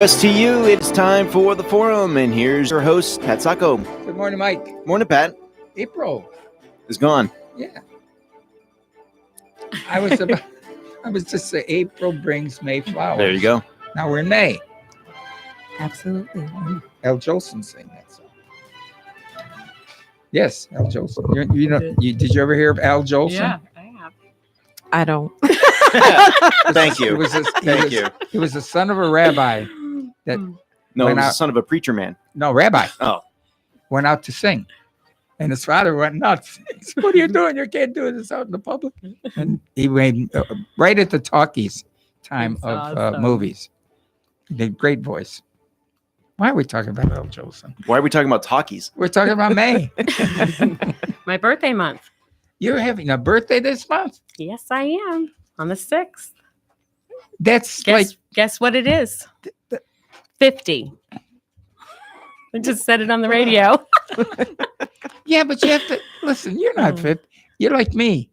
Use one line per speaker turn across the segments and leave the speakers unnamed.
Just to you, it's time for the forum, and here's your host, Pat Sacco.
Good morning, Mike.
Morning, Pat.
April
is gone.
Yeah. I was just saying April brings May flowers.
There you go.
Now we're in May.
Absolutely.
Al Jolson sang that song. Yes, Al Jolson. Did you ever hear of Al Jolson?
Yeah, I have.
I don't.
Thank you.
Thank you. He was the son of a rabbi. That
No, he
went
was the
out-
son of a preacher man.
No, rabbi.
Oh.
Went out to sing. And his father went nuts. He said, "What are you doing? You can't do this out in the public." And he made right at the talkies time
That's
of
awesome.
movies. He did great voice. Why are we talking about Al Jolson?
Why are we talking about talkies?
We're talking about May.
My birthday month.
You're having a birthday this month.
Yes, I am. On the 6th.
That's like
Guess what it is? 50. I just said it on the radio.
yeah, but you have to listen. You're not 50. You're like me.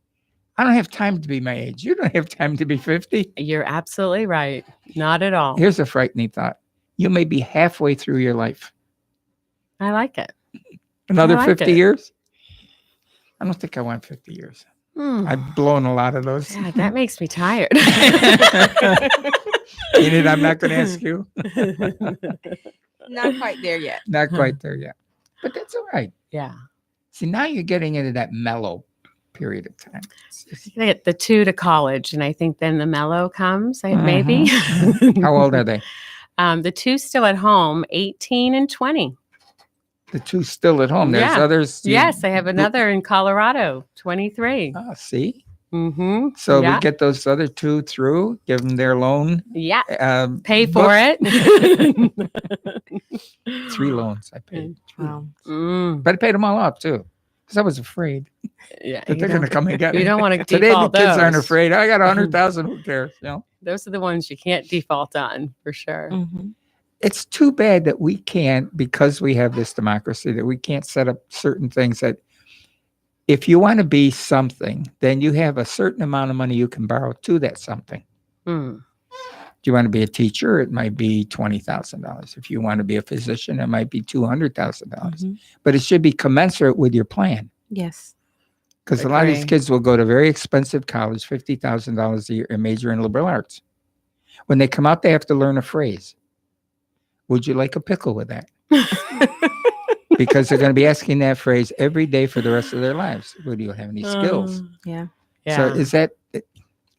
I don't have time to be my age. You don't have time to be 50.
You're absolutely right. Not at all.
Here's a frightening thought. You may be halfway through your life.
I like it.
Another
I like
50
it.
years? I don't think I want 50 years.
Hmm.
I've blown a lot of those.
Yeah, that makes me tired.
Enid, I'm not going to ask you.
Not quite there yet.
Not quite there yet. But that's all right.
Yeah.
See, now you're getting into that mellow period of time.
I get the 2 to college, and I think then the mellow comes, maybe.
How old are they?
The 2 still at home, 18 and 20.
The 2 still at home. There's
Yeah.
others.
Yes, I have another in Colorado, 23.
Oh, see?
Mm-hmm.
So
Yeah.
we get those other 2 through, give them their loan.
Yeah.
Um,
Pay for
book.
it.
3 loans I paid.
Wow.
Mm,
But I paid them all off too. Because I was afraid
yeah,
that they're going to come and get me.
you don't want to
Today the
default
kids aren't
those.
afraid. I got 100,000. Who cares? You know?
Those are the ones you can't default on for sure.
Mm-hmm.
It's too bad that we can't, because we have this democracy, that we can't set up certain things that if you want to be something, then you have a certain amount of money you can borrow to that something.
Mm.
If you want to be a teacher, it might be $20,000. If you want to be a physician, it might be $200,000.
Mhm.
But it should be commensurate with your plan.
Yes.
Because a lot of these
Agree.
kids will go to very expensive college, $50,000 a year, and major in liberal arts. When they come out, they have to learn a phrase. Would you like a pickle with that? Because they're going to be asking that phrase every day for the rest of their lives. Would you have any skills?
Yeah.
Yeah.
So is that?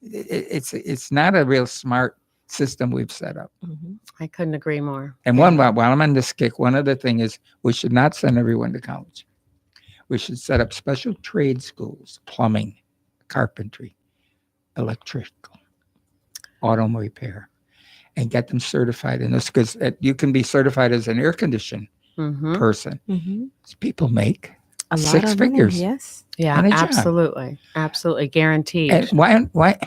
It's not a real smart system we've set up.
Mm-hmm.
I couldn't agree more.
And while I'm on this kick, one other thing is we should not send everyone to college. We should set up special trade schools, plumbing, carpentry, electrical, auto repair, and get them certified in this, because you can be certified as an air conditioned
Mm-hmm.
person.
Mm-hmm.
People make
A lot
6
of money,
figures.
Yes.
Yeah,
on a job.
absolutely. Absolutely. Guaranteed.
And why?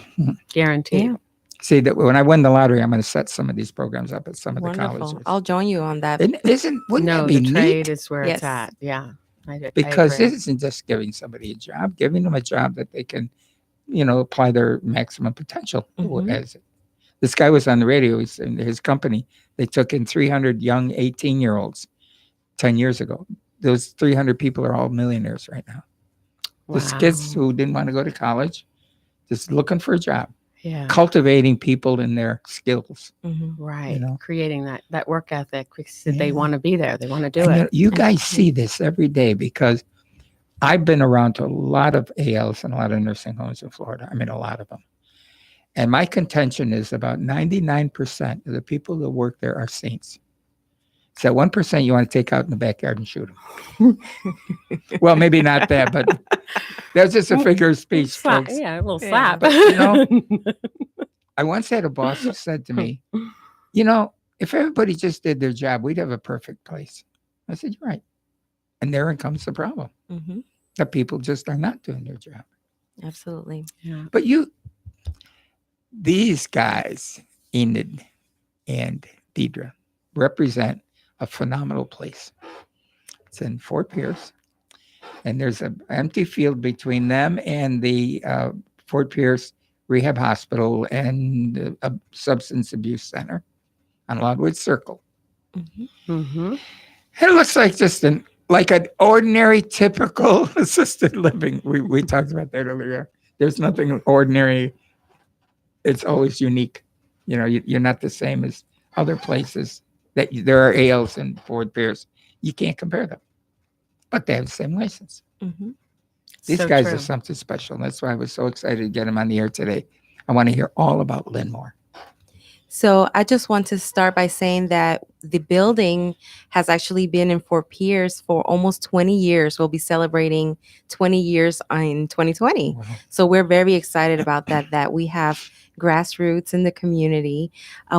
Guaranteed.
Yeah.
See, that when I win the lottery, I'm going to set some of these programs up at some of the
Wonderful.
colleges.
I'll join you on that.
Wouldn't
No,
that be
the trade
neat?
is where
Yes.
it's at. Yeah. I
Because
agree.
it isn't just giving somebody a job, giving them a job that they can, apply their maximum potential.
Mhm.
As this guy was on the radio, he's in his company. They took in 300 young 18-year-olds 10 years ago. Those 300 people are all millionaires right now. Just kids
Wow.
who didn't want to go to college, just looking for a job,
Yeah.
cultivating people in their skills.
Mhm.
Right.
know.
Creating that work ethic because they
Yeah.
want to be there. They want to do
And
it.
you guys see this every day, because I've been around to a lot of ALs and a lot of nursing homes in Florida. I mean, a lot of them. And my contention is about 99% of the people that work there are saints. It's that 1% you want to take out in the backyard and shoot them. Well, maybe not that, but that's just a figure of speech,
Slap.
folks.
Yeah, a little
Yeah.
slap.
But, you know, I once had a boss who said to me, if everybody just did their job, we'd have a perfect place. I said, you're right. And therein comes the problem,
Mhm.
that people just are not doing their job.
Absolutely.
Yeah.
But these guys, Enid and Deidre, represent a phenomenal place. It's in Fort Pierce, and there's an empty field between them and the Fort Pierce Rehab Hospital and a substance abuse center. on Longwood Circle.
Mhm.
Mm-hmm.
It looks like just like an ordinary, typical assisted living. We talked about that earlier. There's nothing ordinary. It's always unique. You know, you're not the same as other places that there are ALs and Ford Pierce. You can't compare them, but they have the same license.
Mhm.
These
So
guys
true.
are something special. And that's why I was so excited to get them on the air today. I want to hear all about Linmore.
So I just want to start by saying that the building has actually been in Fort Pierce for almost 20 years. We'll be celebrating 20 years in 2020.
Wow.
So we're very excited about that we have grassroots in the community.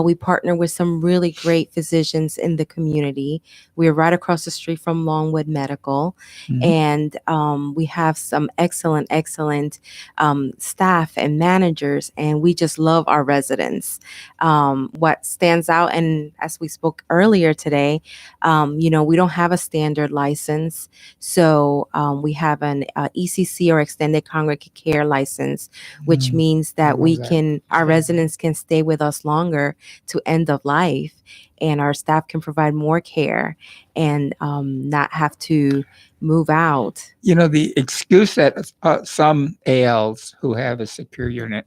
We partner with some really great physicians in the community. We're right across the street from Longwood Medical.
Mhm.
And we have some excellent staff and managers, and we just love our residents. What stands out, and as we spoke earlier today, we don't have a standard license. So we have an ECC or extended congregate care license, which
Mm.
means
I
that
love
our residents can stay with us longer to end of life, and our staff can provide more care and not have to move out.
You know, the excuse that some ALs who have a secure unit,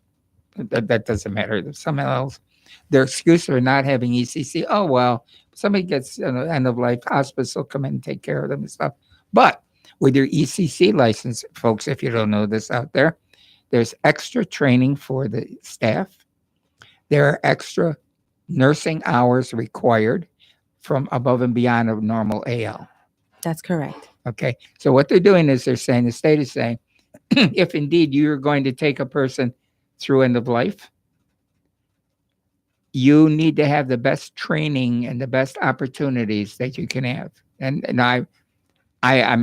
that doesn't matter. Some ALs, their excuse for not having ECC, oh, well, somebody gets end of life, hospice will come in and take care of them and stuff. But with your ECC license, folks, if you don't know this out there, there's extra training for the staff. There are extra nursing hours required from above and beyond a normal AL.
That's correct.
Okay. So what they're doing is they're saying, the state is saying, if indeed you're going to take a person through end of life, you need to have the best training and the best opportunities that you can have. And I'm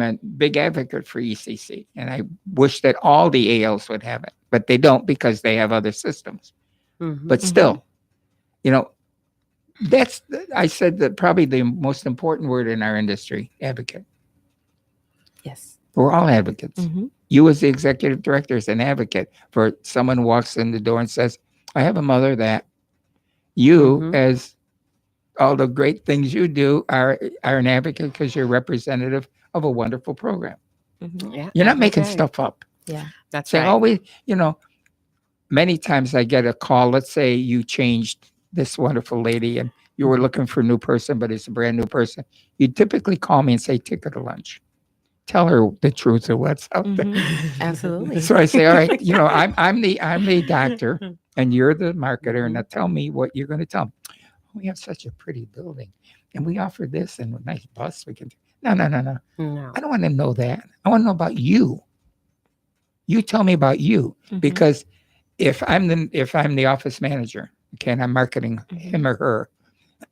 a big advocate for ECC, and I wish that all the ALs would have it, but they don't because they have other systems.
Mhm.
But still, I said that probably the most important word in our industry, advocate.
Yes.
We're all advocates.
Mm-hmm.
You as the executive director is an advocate for someone who walks in the door and says, I have a mother that. You,
Mhm.
as all the great things you do, are an advocate because you're representative of a wonderful program.
Mm-hmm.
Yeah,
You're not
every
making
day.
stuff up.
That's
Saying,
right.
oh, many times I get a call. Let's say you changed this wonderful lady and you were looking for a new person, but it's a brand new person. You typically call me and say, take her to lunch. Tell her the truth of what's out there.
Mm-hmm. Absolutely.
So I say, all right, I'm the doctor and you're the marketer, and now tell me what you're going to tell them. We have such a pretty building, and we offer this and a nice bus. We can. No.
No.
I don't want to know that. I want to know about you. You tell me about you,
Mhm.
because if I'm the office manager, okay, and I'm marketing him or her,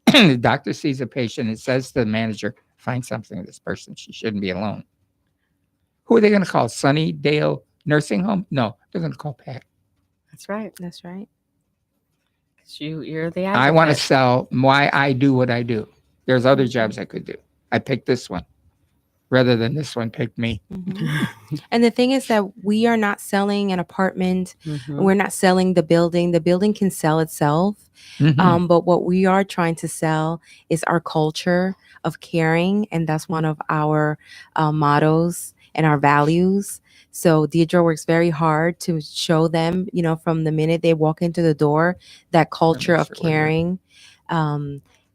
the doctor sees a patient and says to the manager, find something for this person. She shouldn't be alone. Who are they going to call? Sunnydale Nursing Home? No, they're going to call Pat.
That's right.
That's right.
'Cause you're the advocate.
I want to sell why I do what I do. There's other jobs I could do. I picked this one rather than this one picked me.
Mm-hmm. And the thing is that we are not selling an apartment.
Mhm.
We're not selling the building. The building can sell itself.
Mhm.
But what we are trying to sell is our culture of caring. And that's one of our mottos and our values. So Deidre works very hard to show them, from the minute they walk into the door, that culture of
sure we do.
caring,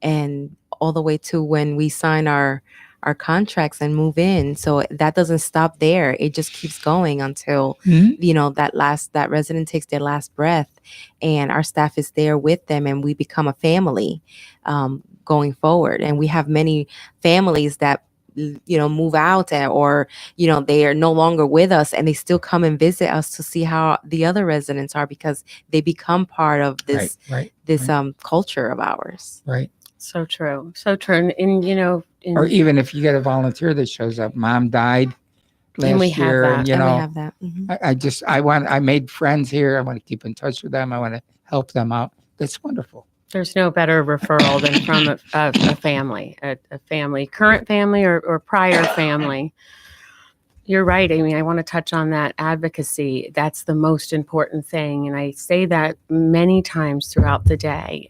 and all the way to when we sign our contracts and move in. So that doesn't stop there. It just keeps going until,
Mhm.
that resident takes their last breath, and our staff is there with them, and we become a family going forward. And we have many families that move out, or they are no longer with us, and they still come and visit us to see how the other residents are, because they become part of this
Right.
culture of ours.
Right.
So true. So true. And
Or even if you get a volunteer that shows up, mom died last
And we have
year,
that.
and
And we have that. Mhm.
I made friends here. I want to keep in touch with them. I want to help them out. That's wonderful.
there's no better referral than from a family, a family, current family or prior family. You're right, Amy. I want to touch on that advocacy. That's the most important thing. And I say that many times throughout the day.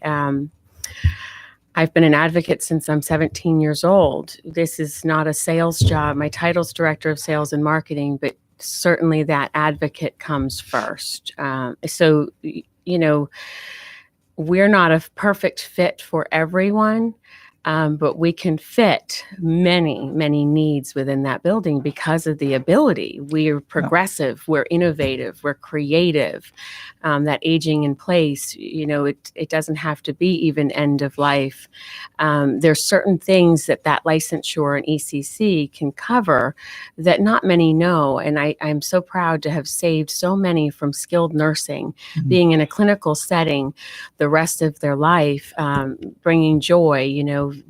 I've been an advocate since I'm 17 years old. This is not a sales job. My title's Director of Sales and Marketing, but certainly that advocate comes first. So, we're not a perfect fit for everyone. But we can fit many, many needs within that building because of the ability. We're progressive, we're innovative, we're creative. That aging in place, it doesn't have to be even end of life. There's certain things that licensure and ECC can cover that not many know. And I'm so proud to have saved so many from skilled nursing, being in a clinical setting the rest of their life, bringing joy.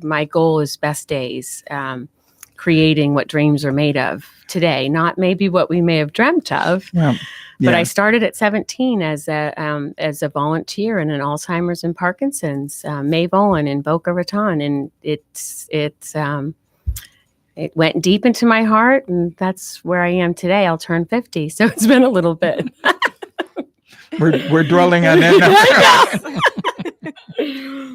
My goal is best days, creating what dreams are made of today, not maybe what we may have dreamt of. But I started at 17 as a volunteer in an Alzheimer's and Parkinson's, May Volin in Boca Raton, and it went deep into my heart, and that's where I am today. I'll turn 50, so it's been a little bit.
We're dwelling on that now.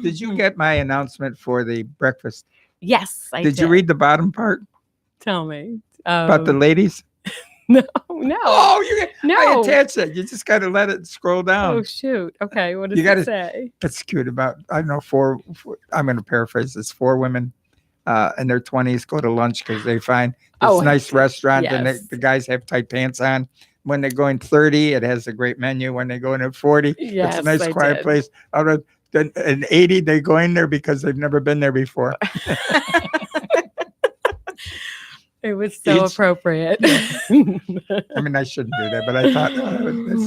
Did you get my announcement for the breakfast?
Yes, I
did. You read the bottom part?
Tell me.
About the ladies?
No.
Oh, I attached it. You just got to let it scroll down.
Oh, shoot. Okay, what does it say?
It's cute. About, I don't know, four I'm going to paraphrase this. 4 women in their 20s go to lunch because they find this nice restaurant, and the guys have tight pants on. When they're going 30, it has a great menu. When they go in at 40, it's a nice quiet place. Out of an 80, they go in there because they've never been there before.
It was so appropriate.
I mean, I shouldn't do that, but I thought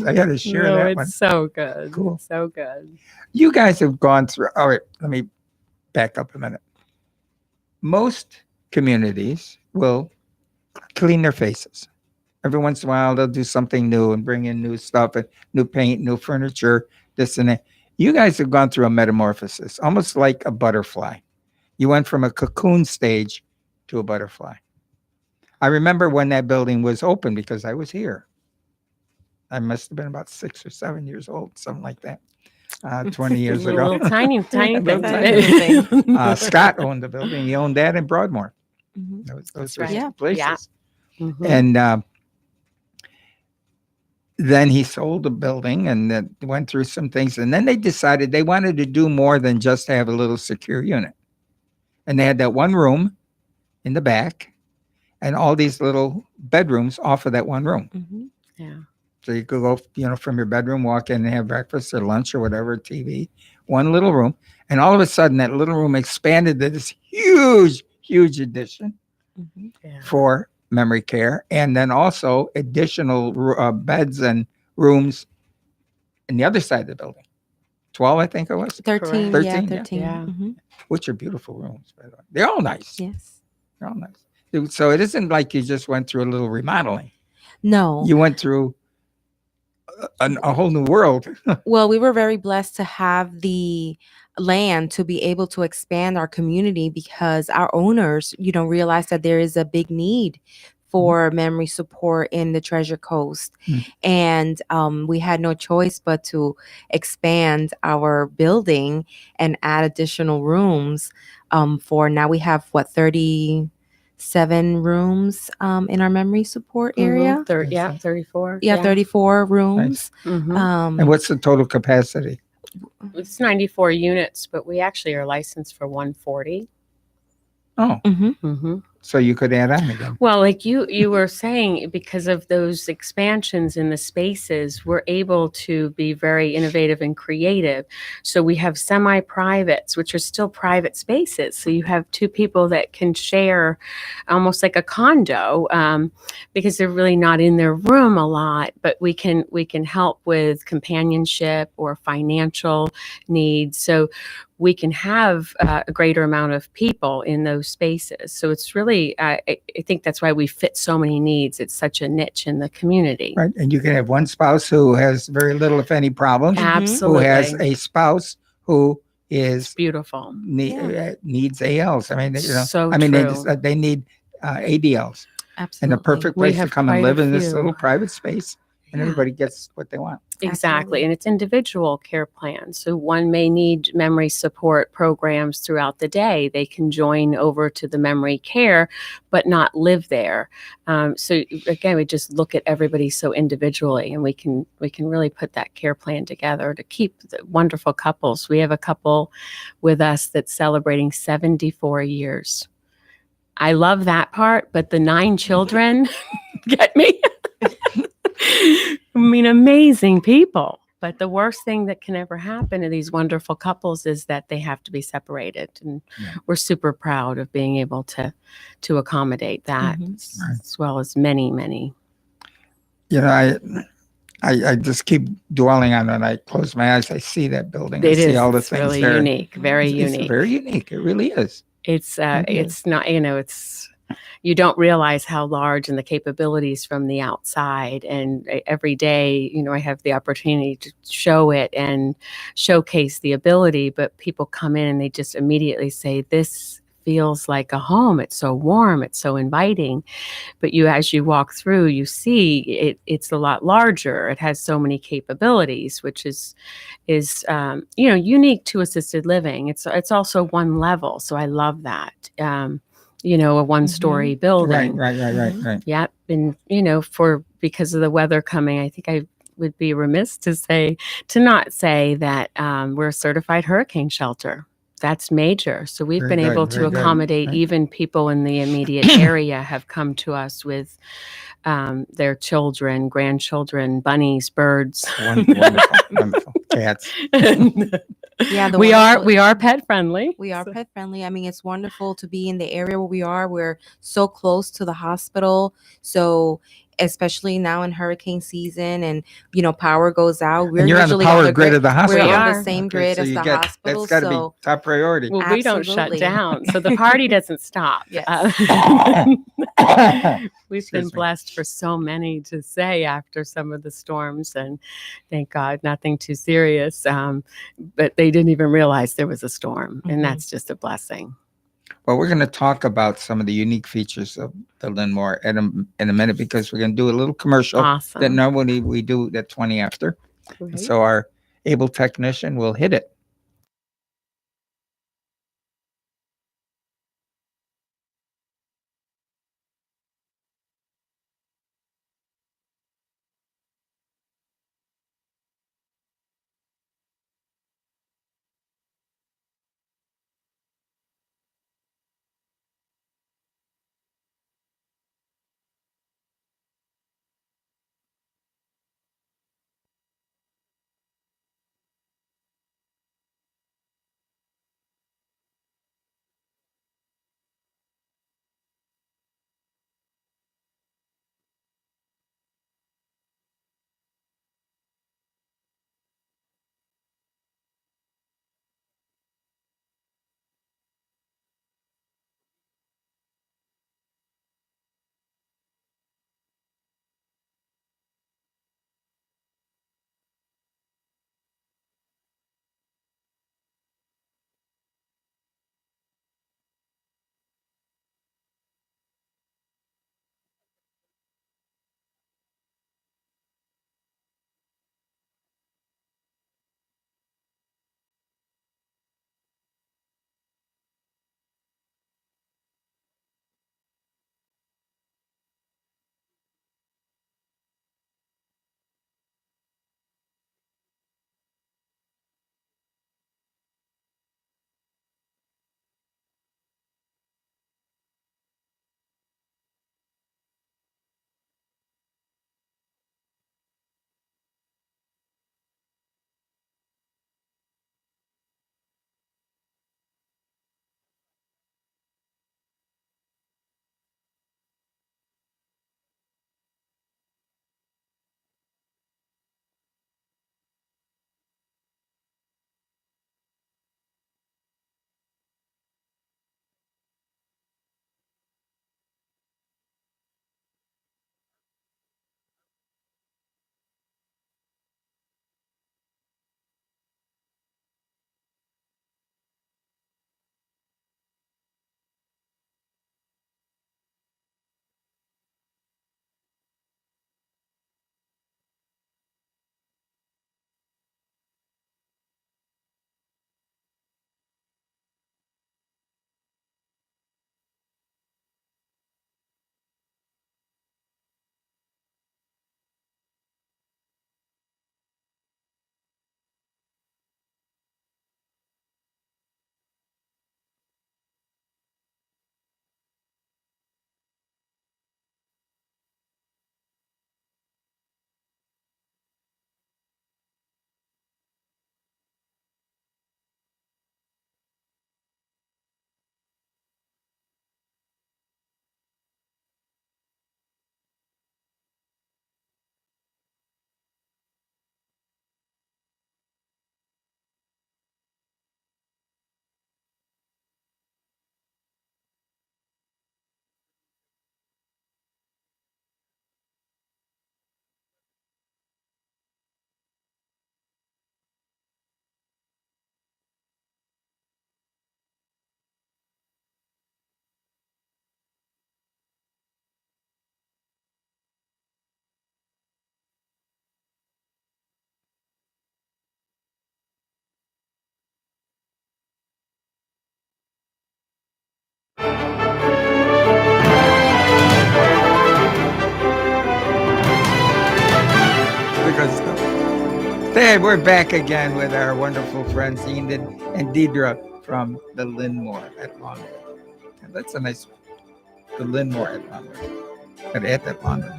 I had to share that one.
It's so good.
Cool.
So good.
You guys have gone through. All right, let me back up a minute. Most communities will clean their faces. Every once in a while, they'll do something new and bring in new stuff, and new paint, new furniture, this and that. You guys have gone through a metamorphosis, almost like a butterfly. You went from a cocoon stage to a butterfly. I remember when that building was open because I was here. I must have been about 6 or 7 years old, something like that, 20 years ago.
Little tiny
thing.
Scott owned the building. He owned that in Broadmoor. Those were his places. Yeah. Mm-hmm. And then he sold the building and went through some things. And then they decided they wanted to do more than just have a little secure unit. And they had that one room in the back and all these little bedrooms off of that one room.
Mm-hmm. Yeah.
So you could go, from your bedroom, walk in and have breakfast or lunch or whatever, TV, one little room. And all of a sudden that little room expanded to this huge, huge addition for memory care, and then also additional beds and rooms in the other side of the building. 12, I think it was.
13.
13.
Yeah, 13.
Yeah.
Mm-hmm.
Which are beautiful rooms, by the way. They're all nice.
Yes.
They're all nice. So it isn't like you just went through a little remodeling.
No.
You went through a whole new world.
Well, we were very blessed to have the land to be able to expand our community because our owners, realized that there is a big need for memory support in the Treasure Coast. And we had no choice but to expand our building and add additional rooms for now we have 37 rooms in our memory support area.
34.
Yeah, 34 rooms.
Nice. And what's the total capacity?
It's 94 units, but we actually are licensed for 140.
Oh. So you could add on again.
Well, like you were saying, because of those expansions in the spaces, we're able to be very innovative and creative. So we have semi-privates, which are still private spaces. So you have 2 people that can share almost like a condo because they're really not in their room a lot, but we can help with companionship or financial needs. So we can have a greater amount of people in those spaces. So it's really, I think that's why we fit so many needs. It's such a niche in the community.
Right. And you can have one spouse who has very little, if any, problems.
Absolutely.
Who has a spouse who is
beautiful.
Needs ALs. I mean,
so
they need ADLs.
Absolutely.
And a perfect place to come and live in this little private space. and
Yeah.
everybody gets what they want.
Exactly.
Absolutely.
And it's individual care plans. So one may need memory support programs throughout the day. They can join over to the memory care, but not live there. So again, we just look at everybody so individually, and we can really put that care plan together to keep the wonderful couples. We have a couple with us that's celebrating 74 years. I love that part, but the 9 children get me. I mean, amazing people. But the worst thing that can ever happen to these wonderful couples is that they have to be separated. And
Yeah.
we're super proud of being able to accommodate that,
Mhm.
as well as many, many.
You know, I just keep dwelling on it. I close my eyes, I see that building. I
It
see
is
all the
it's
things
really
there.
unique, very
It's
unique.
very unique. It really is.
It's
It is.
it's not, it's, you don't realize how large and the capabilities from the outside. And every day, I have the opportunity to show it and showcase the ability, but people come in and they just immediately say, this feels like a home. It's so warm. It's so inviting. But as you walk through, you see it's a lot larger. It has so many capabilities, which is unique to assisted living. It's also one level. So I love that. A one-story building.
Right.
Yep. And, because of the weather coming, I think I would be remiss to not say that we're a certified hurricane shelter. That's major. So we've
Very
been
good,
able to
very good.
accommodate
Right.
even people in the immediate area have come to us with their children, grandchildren, bunnies, birds.
Wonderful. Cats.
Yeah, the
we
wonderful-
are pet friendly.
We are pet friendly. I mean, it's wonderful to be in the area where we are. We're so close to the hospital. So, especially now in hurricane season, and power goes out. We're
And you're on the
usually
power grid of the hospital.
We're on
We
the
are.
same
Okay,
grid
so
as
you
the
get-
hospital.
That's got to
So,
be top priority.
Well, we don't shut
Absolutely.
down, so the party doesn't stop.
Yes.
We've been
Excuse me.
blessed for so many to say after some of the storms, and thank God nothing too serious. But they didn't even realize there was a storm,
Mhm.
and that's just a blessing.
Well, we're going to talk about some of the unique features of the Linmore in a minute, because we're going to do a little commercial that
Awesome.
normally we do at 20 after.
Great.
So our able technician will hit it. Hey, we're back again with our wonderful friends Enid and Deidre from the Linmore at Longwood. And that's a nice one. The Linmore at Longwood. Gotta add that Longwood.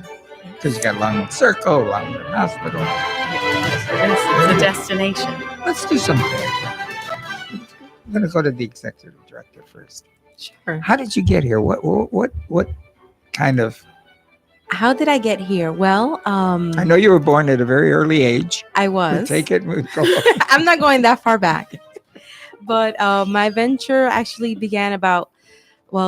Because you got Longwood Circle, Longwood Hospital.
It's a destination.
Let's do something. I'm gonna go to the executive director first.
Sure.
How did you get here? What kind of?
How did I get here? Well,
I know you were born at a very early age.
I
We'll
was.
take it. We'll go.
I'm not going that far back. But my venture actually began about,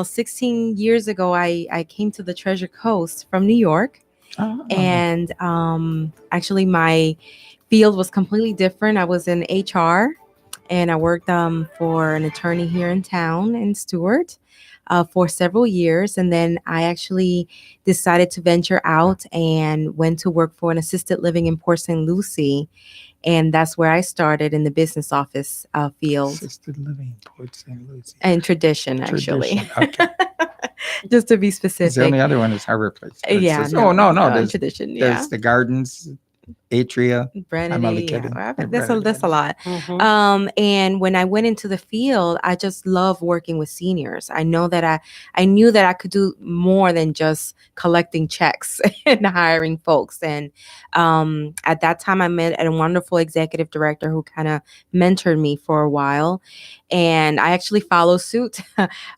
16 years ago. I came to the Treasure Coast from New York.
Oh.
And actually, my field was completely different. I was in HR, and I worked for an attorney here in town in Stewart for several years. And then I actually decided to venture out and went to work for an assisted living in Port St. Lucie. And that's where I started in the business office field
Assisted living, Port St. Lucie.
and tradition, actually,
Tradition, okay.
just to be
'Cause the
specific.
only other one is Harbor Place. But it's
Yeah.
just- oh no, there's
tradition. Yeah.
there's the gardens, Atria.
Brandon,
only
yeah.
kidding.
Well,
I'm
That's
Brandon.
a lot.
Mhm.
And when I went into the field, I just love working with seniors. I know that I knew that I could do more than just collecting checks and hiring folks. And at that time, I met a wonderful executive director who kind of mentored me for a while. And I actually followed suit.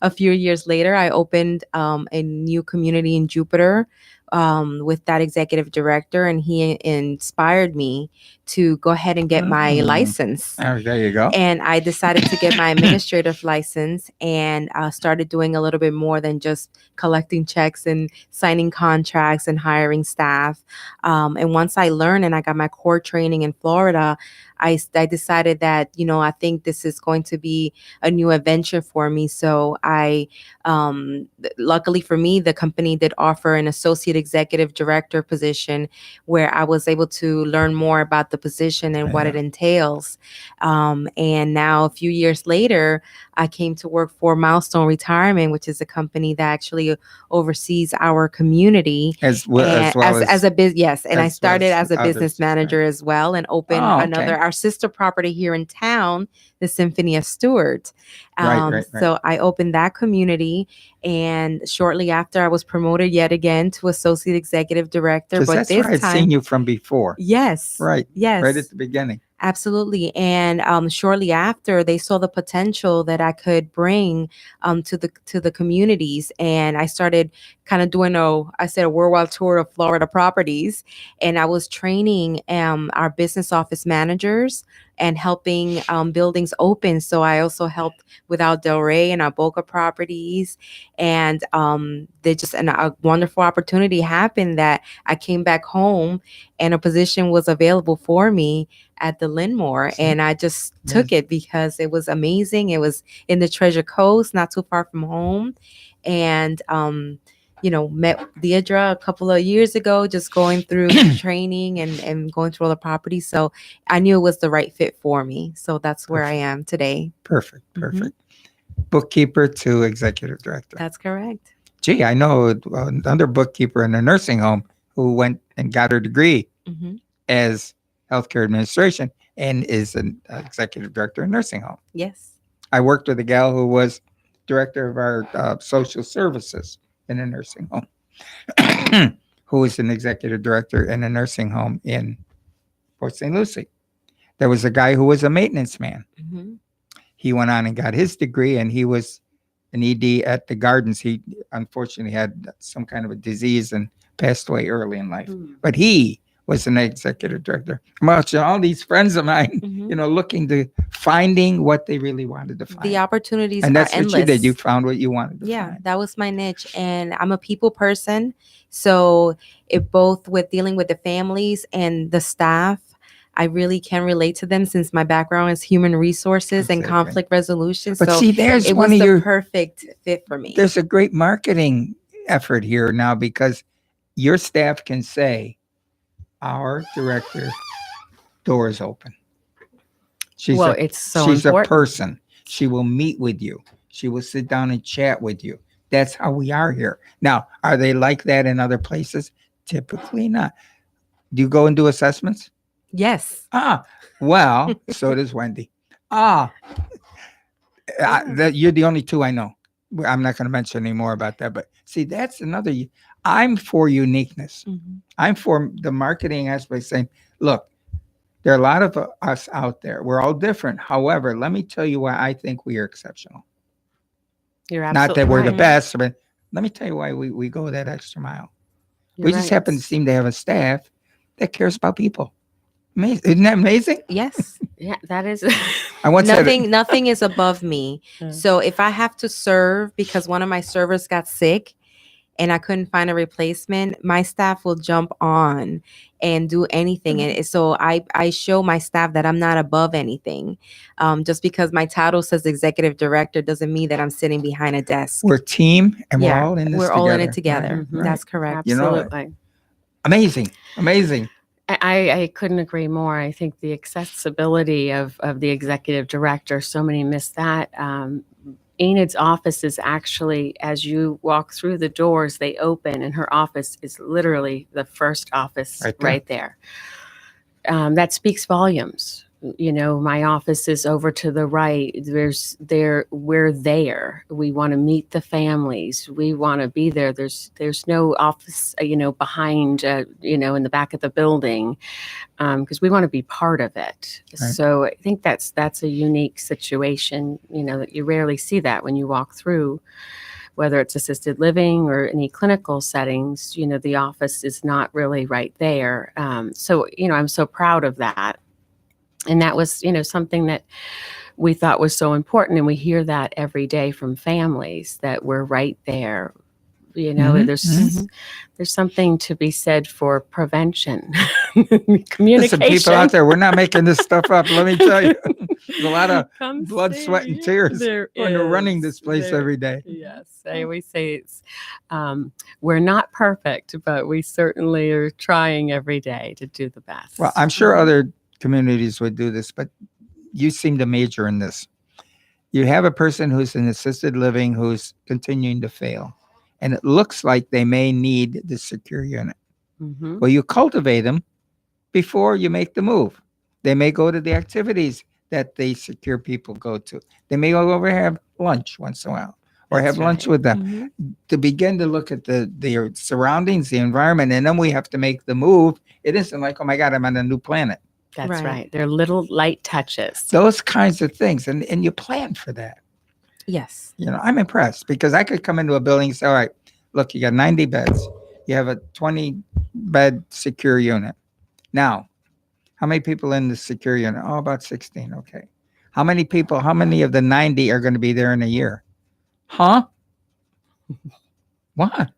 A few years later, I opened a new community in Jupiter with that executive director, and he inspired me to go ahead and get my
Mm.
license.
Oh, there you go.
And I decided to get my administrative license and started doing a little bit more than just collecting checks and signing contracts and hiring staff. And once I learned and I got my core training in Florida, I decided that, I think this is going to be a new adventure for me. So luckily for me, the company did offer an associate executive director position where I was able to learn more about the position and what it entails. And now a few years later, I came to work for Milestone Retirement, which is a company that actually oversees our community.
As well
as a business, yes. And I
as well
started
as
as a business
others,
manager as well, and opened
Oh, okay.
another our sister property here in town, the Symphony of Stewart.
Right.
So I opened that community, and shortly after, I was promoted yet again to associate executive director.
Because
But
that's
this
where I'd
time,
seen you from before.
yes,
Right.
yes,
Right at the beginning.
absolutely. And shortly after, they saw the potential that I could bring to the communities, and I started kind of doing a worldwide tour of Florida properties, and I was training our business office managers and helping buildings open. So I also helped with our Del Rey and our Boca properties, and a wonderful opportunity happened that I came back home, and a position was available for me at the Linmore, and I just took it because it was amazing. It was in the Treasure Coast, not too far from home, and met Deidre a couple of years ago, just going through training and going through all the properties. So I knew it was the right fit for me. So that's where I am today.
Perfect. Bookkeeper to executive director.
That's correct.
Gee, I know another bookkeeper in a nursing home who went and got her degree
Hmm.
as healthcare administration and is an executive director in nursing home.
Yes.
I worked with a gal who was director of our social services in a nursing home, who was an executive director in a nursing home in Port St. Lucie. There was a guy who was a maintenance man.
Hmm.
He went on and got his degree, and he was an ED at the Gardens. He unfortunately had some kind of a disease and passed away early in life. But he was an executive director. Much all these friends of mine,
Hmm.
looking to finding what they really wanted to find.
The opportunities
And that's
are
what
endless.
you did. You found what you wanted to
Yeah,
find.
that was my niche, and I'm a people person. So it both with dealing with the families and the staff, I really can relate to them since my background is human resources and
Exactly.
conflict resolution.
But
so
see, there's
it
one
was
of
the
your
perfect fit for me.
there's a great marketing effort here now because your staff can say, our director door is open. She's
It's so
she's
important.
a person. She will meet with you. She will sit down and chat with you. That's how we are here. Now, are they like that in other places? Typically not. Do you go and do assessments?
Yes.
Well, so does Wendy. That you're the only two I know. I'm not going to mention any more about that. But see, that's another. I'm for uniqueness.
Mhm.
I'm for the marketing aspect, saying, look, there are a lot of us out there. We're all different. However, let me tell you why I think we are exceptional.
You're
Not
absolutely
that we're the
right.
best, but let me tell you why we go that extra mile.
You're
We just
right.
happen to seem to have a staff that cares about people. Amazing. Isn't that amazing?
Yes.
Yeah, that is.
I once had
Nothing is above me.
Yeah.
So if I have to serve because one of my servers got sick and I couldn't find a replacement, my staff will jump on and do anything. And so I show my staff that I'm not above anything. Just because my title says executive director doesn't mean that I'm sitting behind a desk.
we're a team and
Yeah,
we're all in this
we're
together.
all in it together.
Right,
Mhm.
right.
That's correct.
You know,
Absolutely.
Amazing.
I couldn't agree more. I think the accessibility of the executive director, so many miss that. Enid's office is actually, as you walk through the doors, they open, and her office is literally the first office
Right there.
right there. That speaks volumes. You know, my office is over to the right. We're there. We want to meet the families. We want to be there. There's no office, behind, in the back of the building, because we want to be part of it.
Right.
So I think that's a unique situation, that you rarely see that when you walk through, whether it's assisted living or any clinical settings, the office is not really right there. So, I'm so proud of that. And that was, something that we thought was so important. And we hear that every day from families that we're right there.
Mhm,
There's something to be said for prevention, communication.
Listen, people out there, we're not making this stuff up. Let me tell you, there's a lot of
Come
blood, sweat, and tears
There
when we're running
is.
this place
There-
every day.
Yes, I always say it's we're not perfect, but we certainly are trying every day to do the best.
Well, I'm sure other communities would do this, but you seem to major in this. You have a person who's in assisted living who's continuing to fail, and it looks like they may need the secure unit.
Mhm.
Well, you cultivate them before you make the move. They may go to the activities that the secure people go to. They may go over and have lunch once in a while or
That's
have lunch
right.
with them to begin to look at the surroundings, the environment, and then we have to make the move. It isn't like, oh my God, I'm on a new planet.
That's
Right.
right. They're little light touches.
Those kinds of things. And you plan for that.
Yes.
I'm impressed because I could come into a building and say, all right, look, you got 90 beds. You have a 20-bed secure unit. Now, how many people in the secure unit? Oh, about 16. Okay. How many of the 90 are going to be there in a year? Huh? What?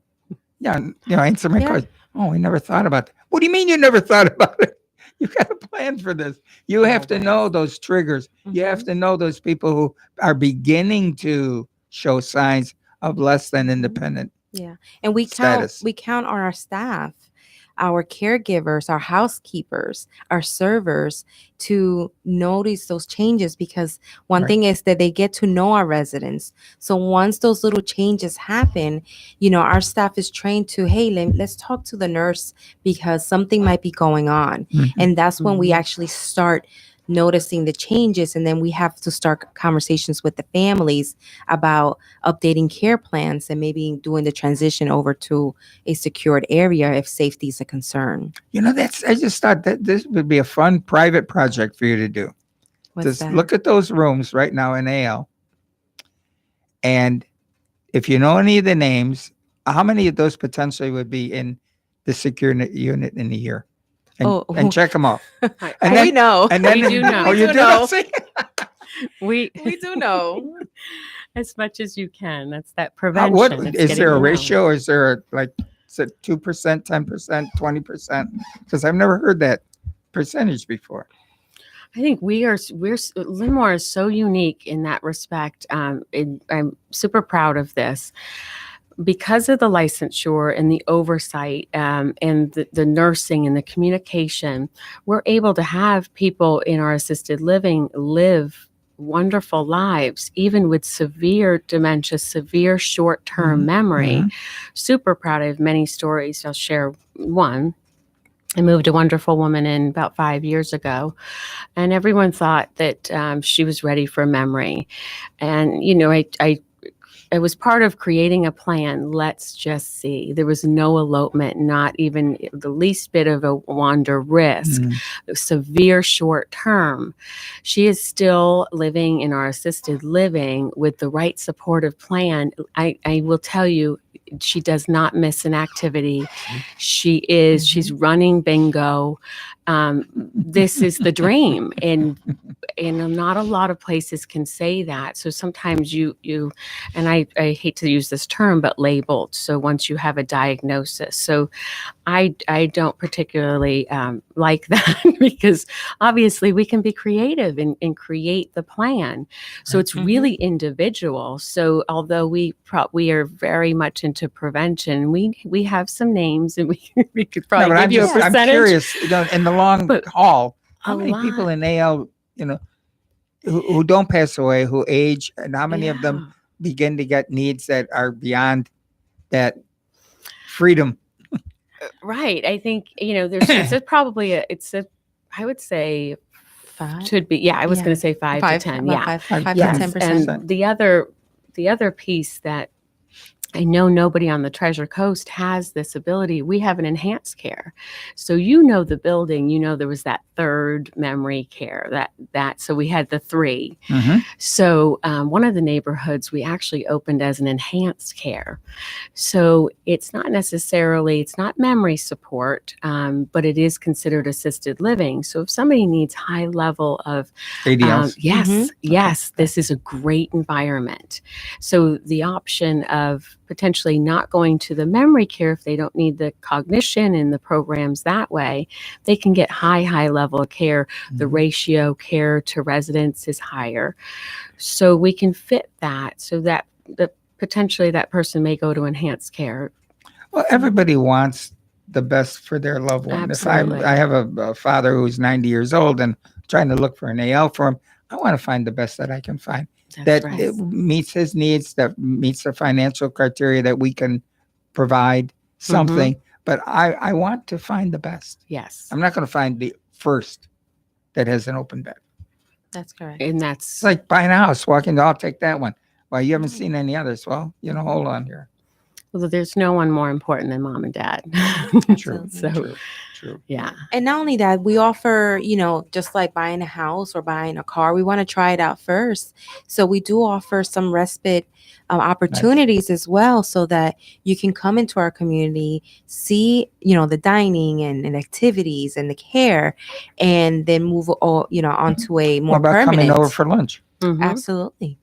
Yeah, answer my
Yeah.
question. Oh, we never thought about that. What do you mean you never thought about it? You got to plan for this. You have to know those triggers. You have to know those people who are beginning to show signs of less than independent.
Yeah. And we
Status.
count on our staff, our caregivers, our housekeepers, our servers to notice those changes, because one
Right.
thing is that they get to know our residents. So once those little changes happen, our staff is trained to, hey, let's talk to the nurse because something might be going on.
Mhm.
And that's when we
Mhm.
actually start noticing the changes, and then we have to start conversations with the families about updating care plans and maybe doing the transition over to a secured area if safety is a concern.
I just thought that this would be a fun private project for you to do.
What's
Just
that?
look at those rooms right now in AL. And if you know any of the names, how many of those potentially would be in the secure unit in a year? And check them off.
I-
And
we
then-
know.
And then
We do know.
Oh, you
We
do
do
know.
know.
See?
we
do know.
as much as you can. That's that
How-
prevention.
what
It's
is
getting
there a
to know.
ratio? Is there is it 2%, 10%, 20%? Because I've never heard that percentage before.
I think we're Livermore is so unique in that respect. I'm super proud of this because of the licensure and the oversight and the nursing and the communication. We're able to have people in our assisted living live wonderful lives, even with severe dementia, severe short-term
Mhm,
memory.
mhm.
Super proud. I have many stories. I'll share one. I moved a wonderful woman in about 5 years ago, and everyone thought that she was ready for memory. And, I was part of creating a plan. Let's just see. There was no elopement, not even the least bit of a wander risk, severe short term. She is still living in our assisted living with the right supportive plan. I will tell you, she does not miss an activity. She's running bingo. This is the dream. And not a lot of places can say that. So sometimes you and I hate to use this term, but labeled. So once you have a diagnosis, so I don't particularly like that because obviously we can be creative and create the plan. So it's really individual. So although we are very much into prevention, we have some names and we could probably give you a percentage.
I'm curious, in the long haul, how many
lot.
people in AL, who don't pass away, who age, and how many of them begin to get needs that are beyond that freedom?
Right. I think, there's probably I would say
5
should be, I was going to say 5 to 10. Yeah.
5 to
Yes.
10%.
And the other piece that I know nobody on the Treasure Coast has this ability. We have an enhanced care. So the building, there was that third memory care so we had the 3. So one of the neighborhoods we actually opened as an enhanced care. So it's not memory support, but it is considered assisted living. So if somebody needs high level of
ADLs.
yes, this is a great environment. So the option of potentially not going to the memory care if they don't need the cognition and the programs that way, they can get high level of care. The ratio care to residents is higher. So we can fit that so that potentially that person may go to enhanced care.
Well, everybody wants the best for their loved one.
Absolutely.
If I have a father who's 90 years old and trying to look for an AL for him, I want to find the best that I can find.
That's
That
right.
it meets his needs, that meets the financial criteria that we can provide something. But I want to find the best.
Yes.
I'm not going to find the first that has an open bed.
That's correct.
And
It's
that's
like buying a house, walking, I'll take that one. Well, you haven't seen any others. Well, hold on here.
well, there's no one more important than mom and dad.
True.
So
True.
yeah.
And not only that, we offer, just like buying a house or buying a car, we want to try it out first. So we do offer some respite opportunities as well, so that you can come into our community, see, the dining and activities and the care, and then move, onto a more
What about
permanent.
coming over for lunch?
Mhm.
Absolutely.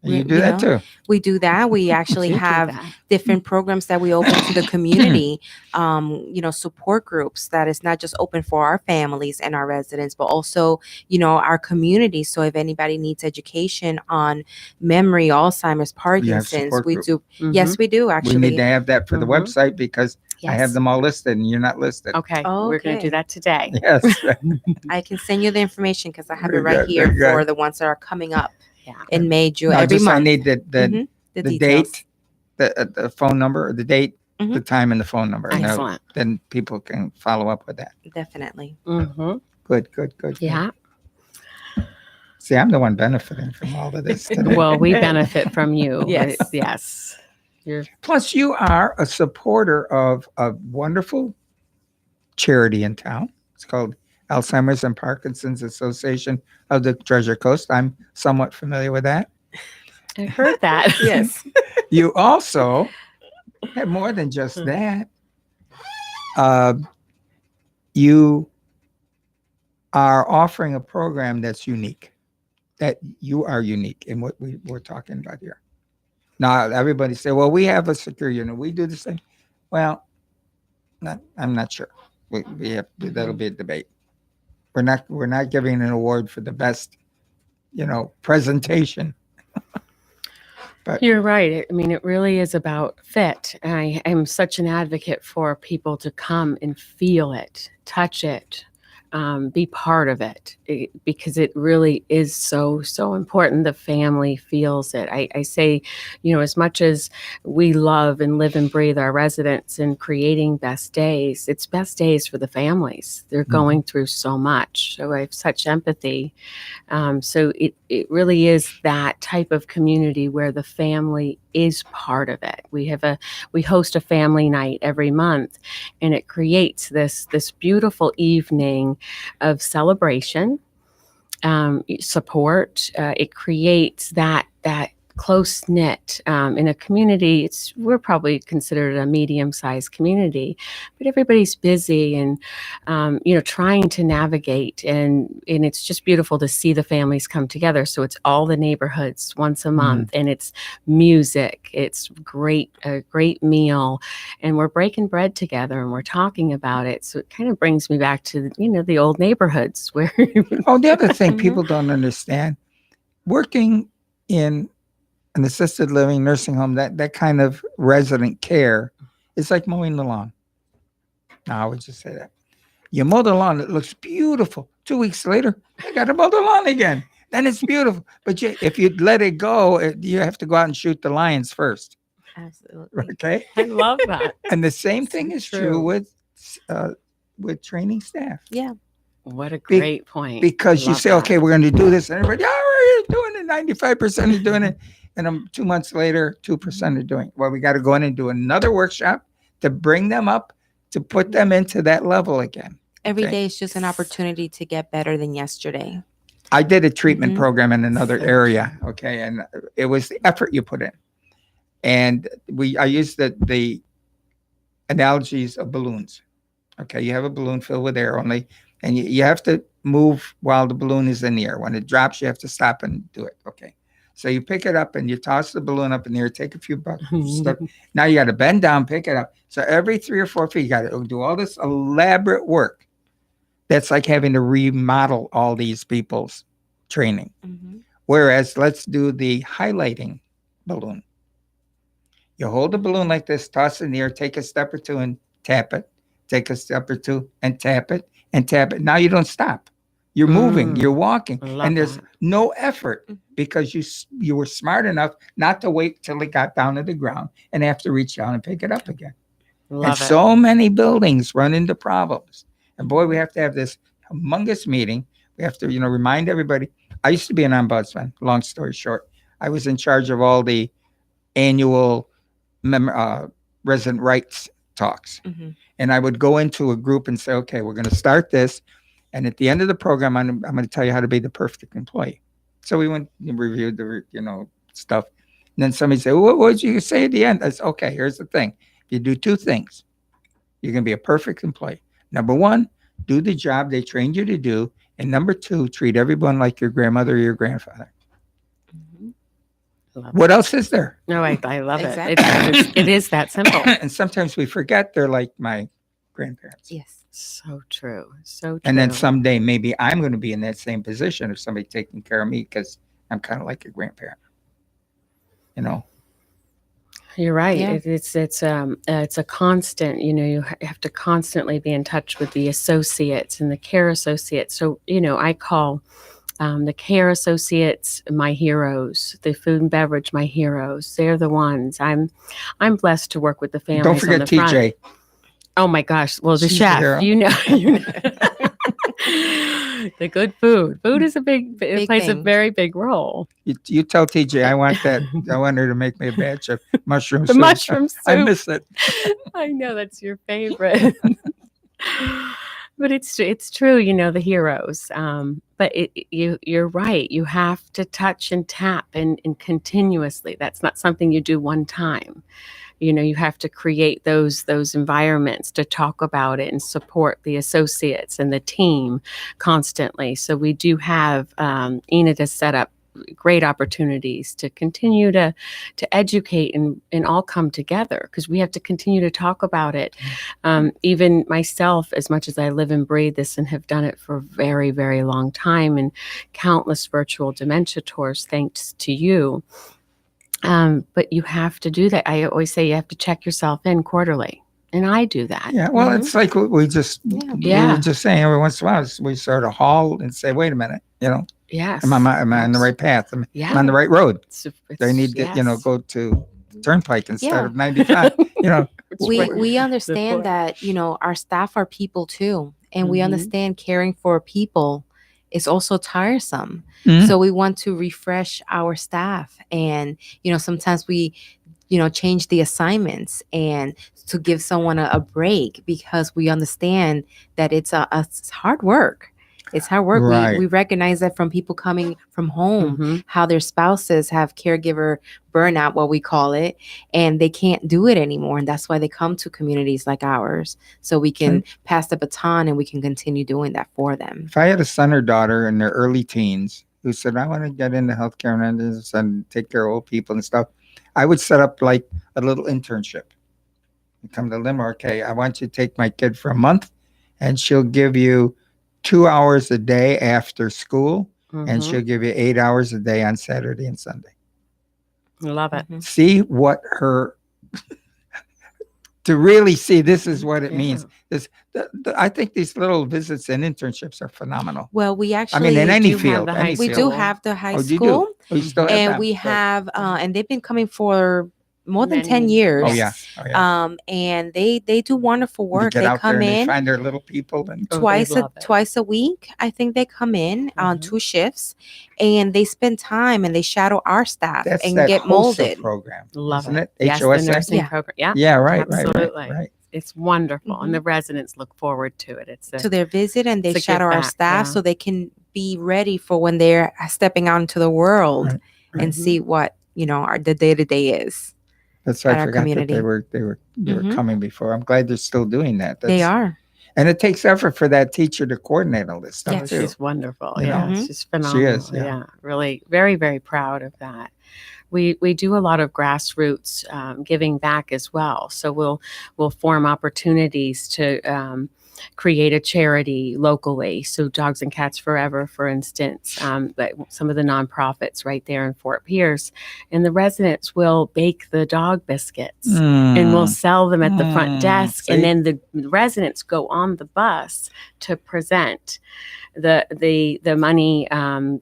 You do that too.
We do that. We actually
We do
have
that.
different programs that we open to the community, support groups that is not just open for our families and our residents, but also, our community. So if anybody needs education on memory, Alzheimer's, Parkinson's,
support
we
groups.
do.
Mhm.
Yes, we do
We
actually.
need to have that for the
Mhm.
website because I have
Yes.
them all listed and you're not listed.
Okay. We're going to
Okay.
do that today.
Yes.
I can send you the information because I have it
Very
right
good,
here
very good.
for the ones that are coming up
Yeah.
in May, June,
No,
every
just I
month.
need the
Mhm.
the
details.
date, the phone number, the date, the
Mhm.
time, and the phone number. And
Excellent.
then people can follow up with that.
Definitely.
Mm-hmm.
Good.
Yeah.
See, I'm the one benefiting from all of this today.
Well, we benefit from you.
Yes.
Yes. You're
Plus, you are a supporter of a wonderful charity in town. It's called Alzheimer's and Parkinson's Association of the Treasure Coast. I'm somewhat familiar with that.
I heard that.
Yes.
You also have more than just that. You are offering a program that's unique, that you are unique in what we're talking about here. Now, everybody say, well, we have a secure unit. We do the same. Well, I'm not sure. We have, that'll be a debate. We're not giving an award for the best, presentation. But
You're right. I mean, it really is about fit. And I'm such an advocate for people to come and feel it, touch it, be part of it, because it really is so, so important. The family feels it. I say, as much as we love and live and breathe our residents and creating best days, it's best days for the families. They're going through so much. So I have such empathy. So it really is that type of community where the family is part of it. We host a family night every month, and it creates this beautiful evening of celebration, support. It creates that close knit in a community. We're probably considered a medium-sized community, but everybody's busy and trying to navigate, and it's just beautiful to see the families come together. So it's all the neighborhoods once a month, and it's music, it's a great meal, and we're breaking bread together and we're talking about it. So it kind of brings me back to the old neighborhoods where
Oh, the other thing people don't understand, working in an assisted living, nursing home, that kind of resident care is like mowing the lawn. Now, I would just say that. You mow the lawn, it looks beautiful. 2 weeks later, you got to mow the lawn again. Then it's beautiful. But if you let it go, you have to go out and shoot the lions first.
Absolutely.
Okay?
I love that.
And the same thing is
True.
true with training staff.
Yeah.
What a great point.
Because you
Love
say,
that.
okay, we're going to do this. And everybody, we're doing it. 95% is doing it. And 2 months later, 2% are doing it. Well, we got to go in and do another workshop to bring them up, to put them into that level again.
Every
Okay.
day is just an opportunity to get better than yesterday.
I did a treatment
Mhm.
program in another area. Okay. And it was the effort you put in. And I used the analogies of balloons. Okay. You have a balloon filled with air only, and you have to move while the balloon is in the air. When it drops, you have to stop and do it. Okay. So you pick it up and you toss the balloon up in the air, take a few bucks. Now you got to bend down, pick it up. So every 3 or 4 feet, you got to do all this elaborate work. That's like having to remodel all these people's training.
Mm-hmm.
Whereas let's do the highlighting balloon. You hold the balloon like this, toss it in the air, take a step or two and tap it. Take a step or two and tap it and tap it. Now you don't stop. You're moving, you're walking,
I love
and there's
that.
no effort because you were smart enough not to wait till it got down to the ground and have to reach down and pick it up again.
Love
And
it.
so many buildings run into problems. And boy, we have to have this humongous meeting. We have to, remind everybody. I used to be an ombudsman. Long story short, I was in charge of all the annual resident rights talks.
Mm-hmm.
And I would go into a group and say, okay, we're going to start this. And at the end of the program, I'm going to tell you how to be the perfect employee. So we went and reviewed the, stuff. And then somebody said, well, what did you say at the end? I said, okay, here's the thing. If you do 2 things, you're going to be a perfect employee. Number 1, do the job they trained you to do. And number 2, treat everyone like your grandmother or your grandfather.
Love
What else is there?
No, I love
Exactly.
it. It is that simple.
And sometimes we forget they're like my grandparents.
Yes.
So true. So true.
And then someday maybe I'm going to be in that same position of somebody taking care of me because I'm kind of like a grandparent.
You're right.
Yeah.
It's a constant. You have to constantly be in touch with the associates and the care associates. So I call the care associates my heroes. The food and beverage my heroes. They're the ones. I'm blessed to work with the families.
Don't forget
on the front.
TJ.
Oh my gosh! Well, the
She's the
chef.
hero.
You know. The good food. Food is it plays a
thing.
very big role.
You tell TJ I want that. I want her to make me a batch of mushroom
The
soup.
mushroom soup.
I miss it.
I know that's your favorite. But it's true, the heroes. But you're right. You have to touch and tap and continuously. That's not something you do one time. You have to create those environments to talk about it and support the associates and the team constantly. So we do have Enid has set up great opportunities to continue to educate and all come together, because we have to continue to talk about it. Even myself, as much as I live and breathe this and have done it for a very, very long time, and countless virtual dementia tours, thanks to you. But you have to do that. I always say you have to check yourself in quarterly. And I do that.
Yeah, well,
Mhm.
it's like we just
Yeah.
we
Yeah.
were just saying every once in a while we sort of halt and say, wait a minute,
Yes.
am I on the right path? Am I on the right road? They need to
yes.
go to Turnpike instead
Yeah.
of 95.
We
point.
understand that our staff are people too, and we
Mhm.
understand caring for people is also tiresome.
Mhm.
So we want to refresh our staff, and sometimes we change the assignments and to give someone a break, because we understand that it's hard work. It's hard work.
Right.
We recognize that from people coming from home,
Mhm.
how their spouses have caregiver burnout, what we call it, and they can't do it anymore. And that's why they come to communities like ours, so we can pass the baton and we can continue doing that for them.
If I had a son or daughter in their early teens who said, I want to get into healthcare and take care of old people and stuff, I would set up like a little internship. You come to Limerick, okay, I want you to take my kid for a month, and she'll give you 2 hours a day after school, and
Mhm.
she'll give you 8 hours a day on Saturday and Sunday.
Love it.
Mhm.
See what her to really see this is what it means. I think these little visits and internships are phenomenal.
Well, we
I
actually
mean, in any
do have
field,
the
any
high
we
field.
do
school.
have the high
Oh, you
school,
do? Oh, you still have
and
them?
we
Right.
have and they've been coming for more than 10
Many-
years.
Oh yeah. Oh yeah.
And they do wonderful
They
work.
get
They
out there
come
and they
in
find their little people and
Oh, they
twice
love it.
twice a week. I think they come in on
Mhm.
2 shifts, and they spend time and they shadow our staff
that's
and
that
get
HOSA
molded.
program,
Love
isn't
it.
it?
Yes, the
HOSA?
nursing
Yeah.
program. Yeah.
Yeah, right,
Absolutely.
right.
It's wonderful.
Mhm.
And the residents look forward to it. It's
To their visit, and they
it's a give
shadow our
back,
staff
yeah.
so they can be ready for when they're stepping out into the world
Right,
and
Mhm.
see what the day-to-day is.
That's why
At
I
our
forgot that
community.
they were
Mhm.
coming before. I'm glad they're still doing that.
They are.
And it takes effort for that teacher to coordinate all this stuff
Yes.
Oh,
too.
she's wonderful.
You
Yeah,
know?
she's phenomenal.
yeah.
Really, very, very proud of that. We do a lot of grassroots giving back as well. So we'll form opportunities to create a charity locally. So Dogs and Cats Forever, for instance, like some of the nonprofits right there in Fort Pierce, and the residents will bake the dog biscuits. And we'll sell them at the front desk,
see?
and then the residents go on the bus to present the money.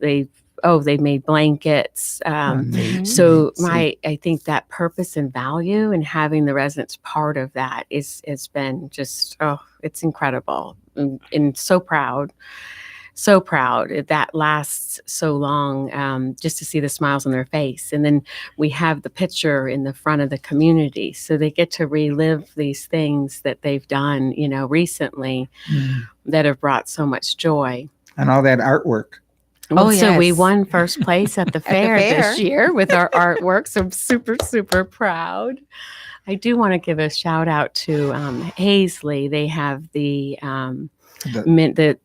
They made blankets.
Mhm.
So
See.
I think that purpose and value and having the residents part of that has been just it's incredible, and so proud. So proud that lasts so long, just to see the smiles on their face. And then we have the picture in the front of the community, so they get to relive these things that they've done, recently that have brought so much joy.
And all that artwork.
Well,
Oh,
so we
yes.
won first place at the fair
fair.
this year with our artwork. So I'm super, super proud. I do want to give a shout out to Hazley. They have the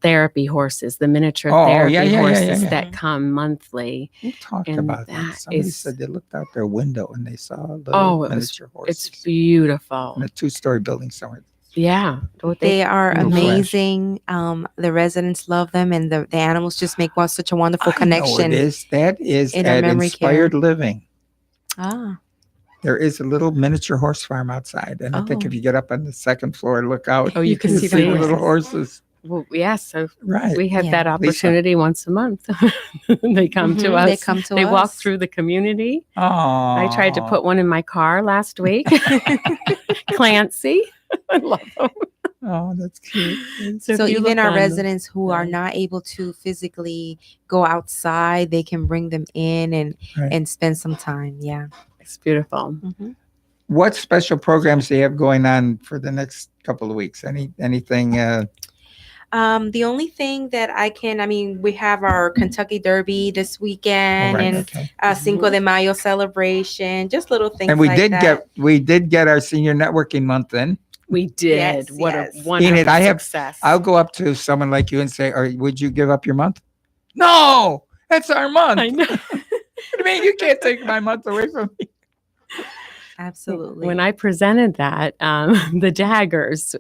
therapy horses, the miniature therapy horses that come monthly.
We talked
And
about that.
that
Somebody
is-
said they looked out their window and they saw little miniature horses
It's beautiful.
in a 2-story building somewhere.
Yeah. What
They are
Little flash.
amazing. The residents love them, and the animals just make such a wonderful connection.
It is. That is
in our
at
memory
Inspired Living.
Ah,
There is a little miniature horse farm outside. And I think
Oh.
if you get up on the second floor and look out,
Oh, you can see
the
the
little
horses.
horses.
Well, yeah. So
Right.
we have
Yeah.
that opportunity once a month. They come to
Mhm,
us.
they come to
They walk
us.
through the community.
Oh,
I tried to put one in my car last week. Clancy. I love them.
Oh, that's cute.
So
if you
even
look
our
on-
residents who are
Yeah.
not able to physically go outside, they can bring them in
Right.
and spend some time. Yeah.
It's beautiful.
Mhm.
What special programs do you have going on for the next couple of weeks? Anything?
The only thing that we have our Kentucky Derby this weekend,
right,
and
okay.
Cinco de Mayo celebration, just little things
And we
like
did
that.
get our senior networking month in.
We did.
Yes,
What
yes.
a wonderful
Enid, I have-
success.
I'll go up to someone like you and say, would you give up your month? No, that's our month.
I know.
What do you mean? You can't take my month away from me.
Absolutely.
When I presented that, the Daggers,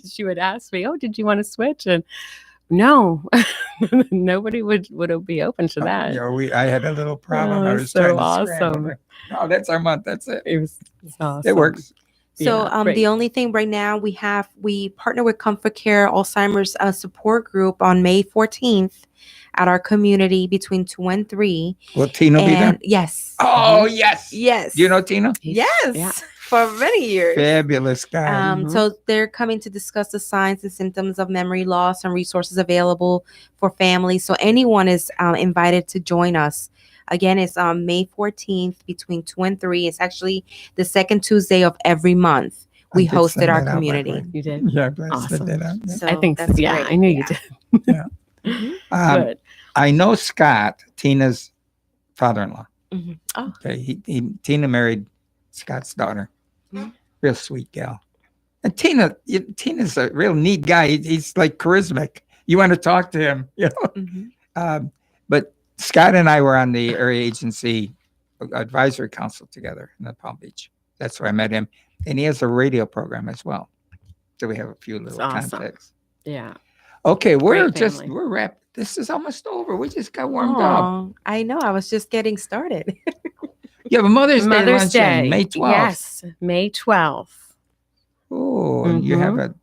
she would ask me, "Oh, did you want to switch?" And no, nobody would be open to that.
I had a little problem.
Oh,
I
it's
was
so
trying to scramble.
awesome.
No, that's our month. That's it.
It was awesome.
It works.
So
Yeah, great.
the only thing right now we partner with Comfort Care Alzheimer's support group on May 14th at our community between 2 and 3.
Will Tina be there?
And yes.
Oh, yes.
Yes.
Do you know Tina?
Yes.
Yeah.
For many years.
Fabulous guy.
Mhm.
So they're coming to discuss the signs and symptoms of memory loss and resources available for families. So anyone is invited to join us. Again, it's on May 14th between 2 and 3. It's actually the second Tuesday of every month. We
I did
hosted
send
our
that out, by the
community.
way.
You did.
Yeah, I
Awesome.
sent that out. Yeah.
So
I think.
that's
Yeah,
great.
I knew you did.
Mhm.
Good.
I know Scott, Tina's father-in-law.
Mhm. Oh,
Okay, Tina married Scott's daughter.
Mhm.
Real sweet gal. And Tina's a real neat guy. He's like charismatic. You want to talk to him, you know.
mhm.
But Scott and I were on the area agency advisory council together in the Palm Beach. That's where I met him, and he has a radio program as well. So we have a few little
That's awesome.
contacts.
Yeah.
Okay,
Great family.
we're wrapped. This is almost over. We just got warmed up.
Aw, I know. I was just getting started.
You have a Mother's Day
Mother's
luncheon,
Day.
May 12th.
Yes, May 12th.
Oh, and you have a.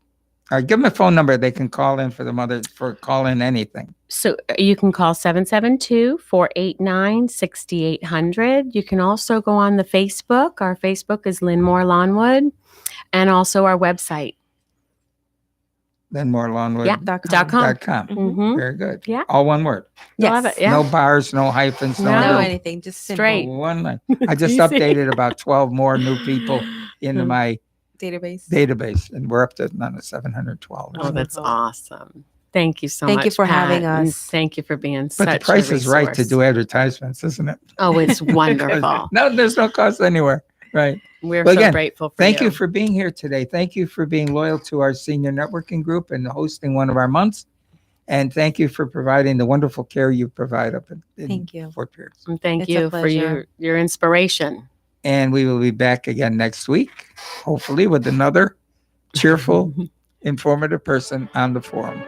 All right, give them a phone number. They can call in for call in anything.
So you can call 772-489-6800. You can also go on the Facebook. Our Facebook is Linmore Lawnwood, and also our website.
Then more
Yeah.
.com.
.com.
Mhm.
Very good.
Yeah.
All one word.
Yes.
Love it. Yeah.
No bars, no hyphens, no,
No.
No,
nothing.
anything. Just simple.
Straight.
One line. I just
Easy.
updated about 12 more new people into my
Database.
database, and we're up to 712.
Oh, that's
Wonderful.
awesome. Thank you so
Thank
much.
you for having
Pat, and
us.
Thank you for being
But
such
the price
a
is right to
resource.
do advertisements, isn't it?
Oh, it's wonderful.
No, there's no cost anywhere. Right.
We're
Well,
so
again,
grateful for
Thank you for being here today. Thank you for being loyal to our senior networking group and hosting one of our months. And thank you for providing the wonderful care you provide up in
Thank you.
Fort Pierce.
And thank
It's a
you for
pleasure.
your inspiration.
And we will be back again next week, hopefully with another cheerful, informative person on the forum.